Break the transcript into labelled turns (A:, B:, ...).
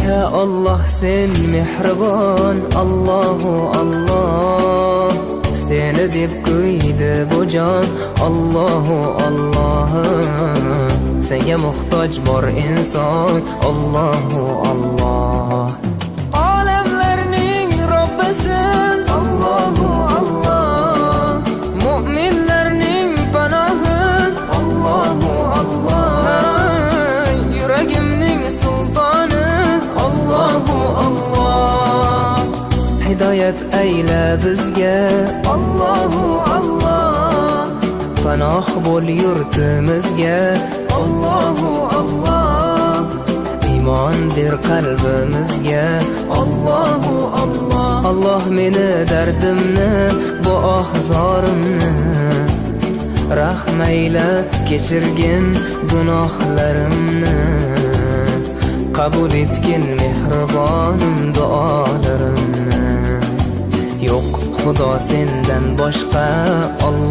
A: Ya Allah sen mehribon, Allahu Allah. Seni deb kuydi bu jon, Allahu Allah. Senga muhtoj bor inson, Allahu Allah. Olamlarning Robbisin, Allahu Allah. Mu'minlarning panohi, Allahu Allah. Yuragimning sultoni, Allahu Allah. Hidoyat ayla bizga, Allahu Allah. Panoh bo'l yurtimizga, Allahu Allah. Iymon ber qalbimizga, Allahu Allah. Allah meni dardimni, bu ohzorimni rahmayla kechirgin gunohlarimni. Qabul etgin mehribonim duolarimni. Yo'q Xudo sendan boshqa, Allah.